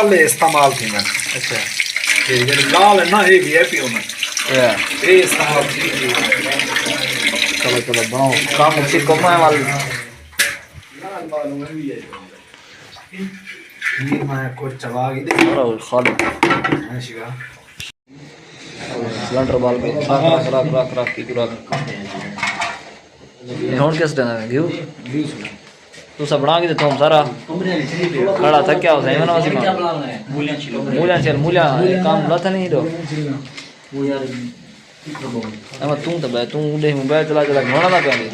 ले इस्तेमाल थी ना। अच्छा ये लाल है ना ये भी है पियो ना या ये इस्तेमाल थी। चलो चलो बनाओ काम उसी को मैं वाल लाल मालूम है भी है ये मैं को चला के दे और खाली है शिवा सिलेंडर बाल के रख की रख ये होन किस देना घियो तू सब बना के देता हूँ सारा खड़ा था क्या होता है मैंने वासी मूल्या काम लता नहीं दो अब तू उड़े मोबाइल चला चला घोड़ा ना पहले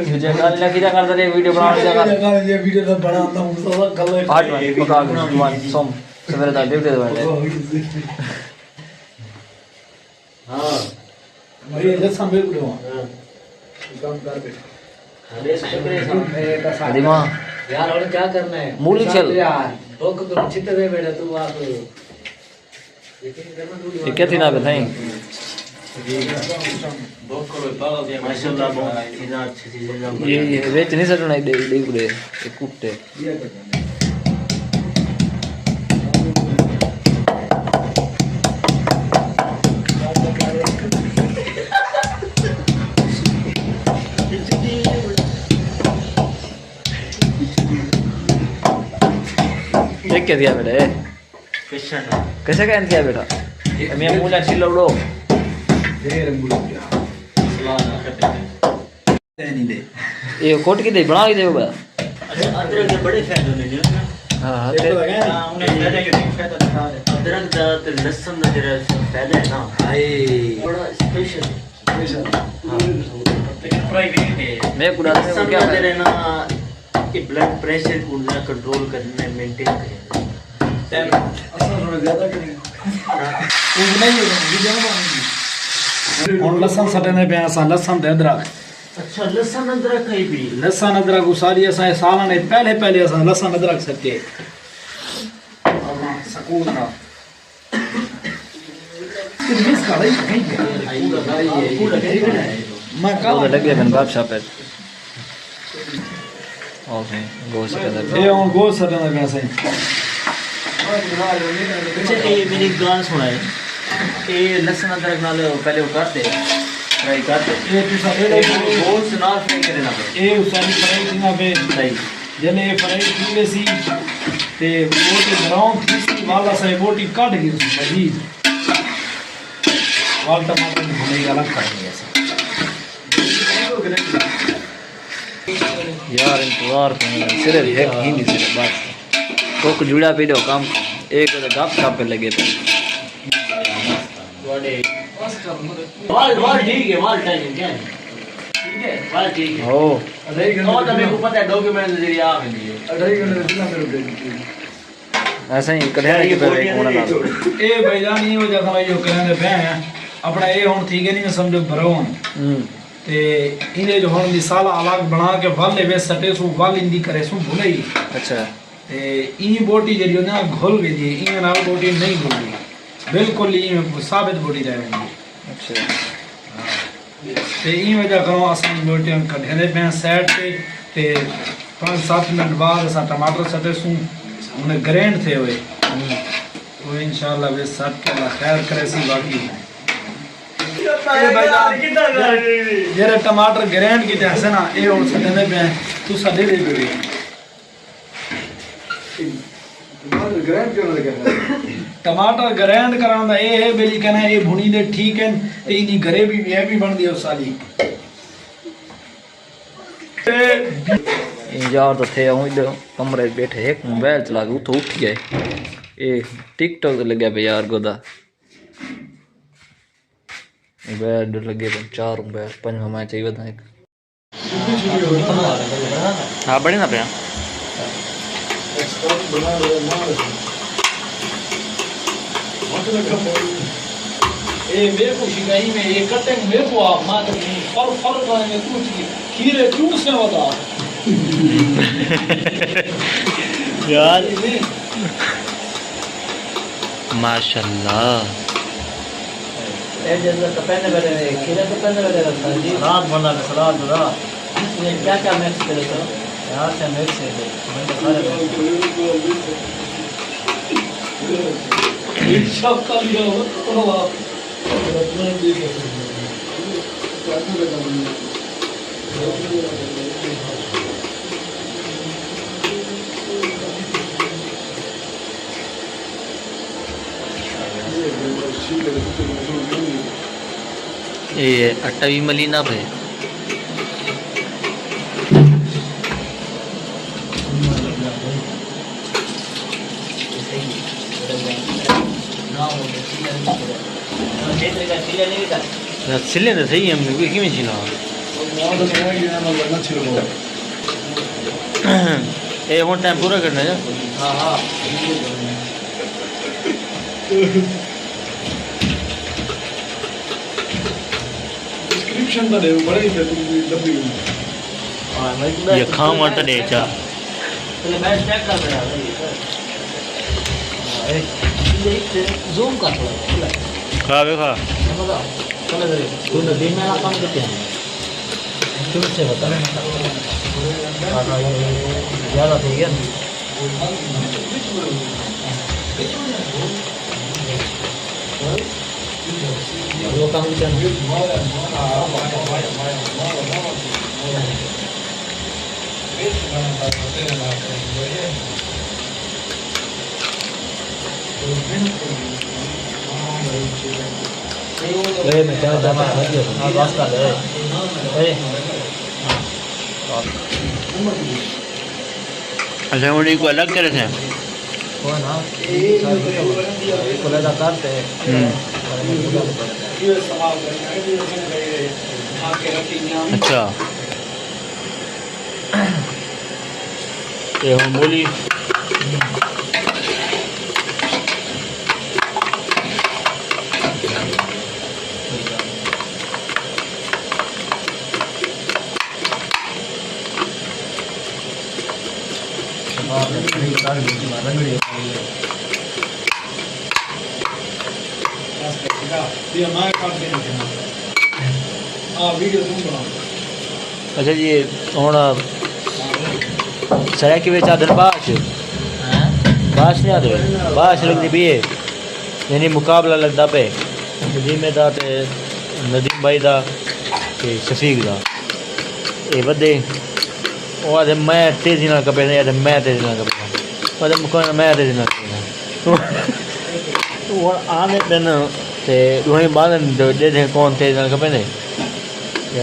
मुझे कल लगी जा कर दे वीडियो बना ये वीडियो तो बनाता हूँ सब कल पार्ट में पका के सोम सवेरे तक देख दे हां मैं ये संभे उड़ो काम कर बेटा दिमा यार और क्या करना है मूली चल यार तो को चित्त दे बेटा तू आप ये क्या थी ना बताई माशाल्लाह बहुत इतना अच्छी चीजें ये वेच नहीं सकना दे पूरे ये कुत्ते ये क्या दिया बेटा कैसे क्या दिया बेटा मैं मूला छिल उड़ो ढेर मूल्य नहीं दे ये कोट की दे बना के दे बा अच्छा अदरक के बड़े फैन होने जो हां उन्हें फायदा दिखा रहे अदरक दा ते लहसुन दा जरा फायदा है ना हाय बड़ा स्पेशल प्राइवेट है मैं पूरा क्या दे रहे ना कि ब्लड प्रेशर को कंट्रोल करने मेंटेन करें असर थोड़ा ज्यादा करेंगे वो नहीं वीडियो में और लहसुन सटने पे असा लहसुन ते अदरक अच्छा लहसुन अदरक है भी लहसुन अदरक उसारी असा साल ने पहले असा लहसुन अदरक सके अल्लाह सकून ना मिस का भाई मैं वो लग गया मैंने बाप शॉप है ओके गोश्त का दर ये और गोश्त सटने पे असा अच्छा ये मेरी गान सुना है ये लहसुन अदरक नाल पहले वो करते फ्राई करते ये तो सारे गोश्त नाल फ्राई करे ना ये उसारी फ्राई थी ना बे सही जने फ्राई थी वैसी ते वो ते ग्राउंड थी वाला से बोटी काट गई उसकी भाजी वाल टमाटर भुने अलग करेंगे ऐसा यार इंतजार कर सिर्फ एक ही नहीं सिर्फ बात कोक जुड़ा पी दो काम एक तो गप शप पे लगे थे वाल ठीक है वाल टाइम क्या है ठीक है वाल ठीक है ओ और मेरे को पता है डॉक्यूमेंट जरिए आ गई ऐसा ही कढ़िया के पे कोना ला ए भाईजान ये वजह का जो कहने पे अपना ये हुन ठीक है नहीं समझो भरोन ते इने जो हुन मिसाल अलग बना के वाले वे सटे सु वाल इंदी करे सु भुले अच्छा ते ई बोटी जरियो ना घोल गई दी इन नाल बोटी नहीं घुलदी बिल्कुल ई साबित बोटी रहेगी अच्छा ते ई वजह करो असन बोटी हम कढ़े पे सेट ते 5-7 मिनट बाद असा टमाटर सटे सु उन्हें ग्रैंड थे हुए तो इंशाल्लाह वे सब के अल्लाह खैर करे सी बाकी ये भाईजान जेरे टमाटर ग्रैंड की ते ना ए और सटने पे तू सडे दे दे टमाटर ग्रैंड क्यों लगे टमाटर ग्रैंड करांदा ए है बेली कहना ये भुनी दे ठीक है ते इनी घरे भी ये भी बन दियो साली यार तो थे हूँ इधर कमरे बैठे एक मोबाइल चला के उठो उठ गए ये टिकटॉक लग गया पे यार गोदा मोबाइल लगे पे 4 मोबाइल 5 हमारे चाहिए था एक हाँ बड़ी ना पे ए मेरे को शिकाई में ये कटिंग मेरे को आप मार फर में कुछ खीरे चूस से बता यार माशाल्लाह ए जल्द तो पहले बड़े खीरे तो पहले बड़े सलाद बना सलाद बना क्या क्या मिक्स करे तो यार से मिक्स है सब का लिया हो ये आटा भी मलीना पे छिले तो सही है हमने कि में छिला ए वो टाइम पूरा करना है हाँ हाँ डिस्क्रिप्शन तो दे बड़ा ही डब्बी ये खाम आटा दे चा पहले मैं चेक कर रहा था जूम कर थोड़ा खा वे खा चलो तू नदी में काम करते हैं शुरू से बता ज़्यादा ठीक है वो काम मैं क्या दाना हाँ बस का दे अच्छा मुझे को अलग करे थे वो ना कोला करते अच्छा ये हम बोली अच्छा जी हूँ सड़क के आदर बाश बाश नहीं आते बाश लगती भी है यानी मुकाबला लगता पे नदीम का नदीम भाई का शफीक का ये बदे वो आते मैं तेजी ना कपे या मैं तेजी ना कपे आते मुकाबला मैं तेजी ना वो आने दिन ते वहीं बाद दे दे कौन तेज ना कपे ने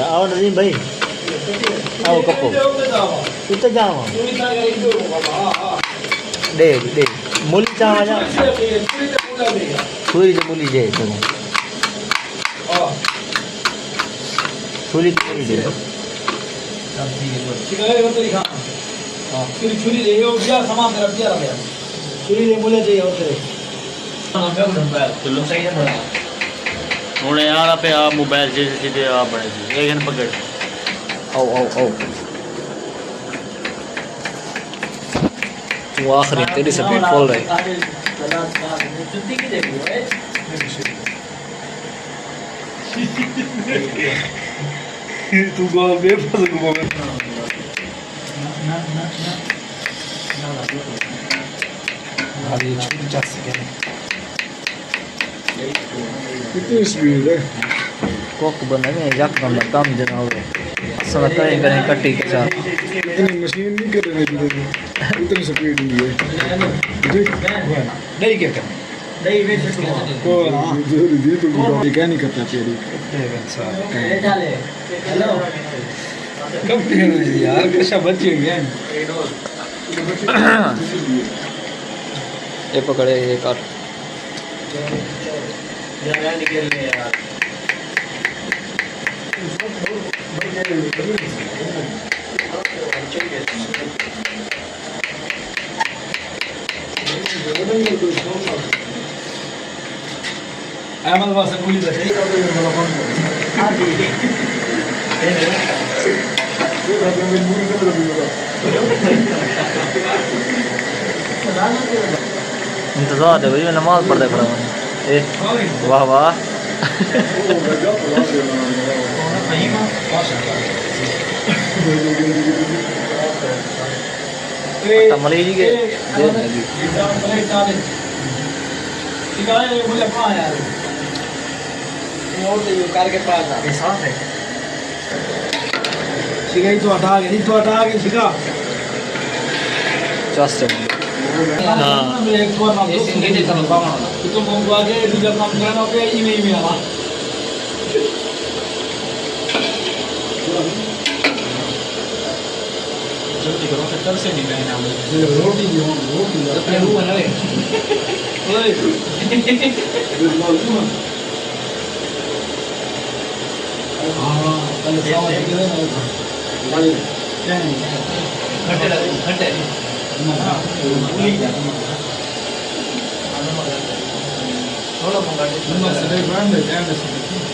आओ नदीम भाई आओ कपो कितना जावा दे दे मूली चावा जा पूरी जो मूली दे चलो पूरी पूरी दे छुरी ले सामान मेरा पिया रहा छुरी ले मूल्य चाहिए और तेरे हूँ यार पे आप मोबाइल जैसे सीधे आप बने एक घंटे पकड़ आओ आओ आओ वो आखिरी तेरी स्पीड फुल रही तू गोल बेफालतू को बोल अभी छुरी जा सके कितनी स्पीड है कोक बनाने जक काम जना हो सब करें कट्टी के साथ इतनी मशीन नहीं कर रही इतनी स्पीड नहीं है नहीं क्या कर नहीं वे को जरूरी दी तो क्या नहीं करता तेरी हेलो कब कहना यार कैसा बच्चे हैं ये पकड़े ये काट यार निकल ले यार अहमद वासे गोली बचे इंतजार है भाई मैं नमाज पढ़ता खड़ा हूँ ए वाह वाह मली जी के करके पास साफ है शिकाई तो हटा के नहीं तो हटा के शिका हाँ मेरे एक और नाम तो मंगवा के जब काम करना पे ईमेल में आवा रोटी करो तो कब से नहीं मैं नाम रोटी अपने मुंह में लगे ओए हां कल सावा के ना घंटे लगे घंटे थोड़ा मंगा नंबर से ब्रांड है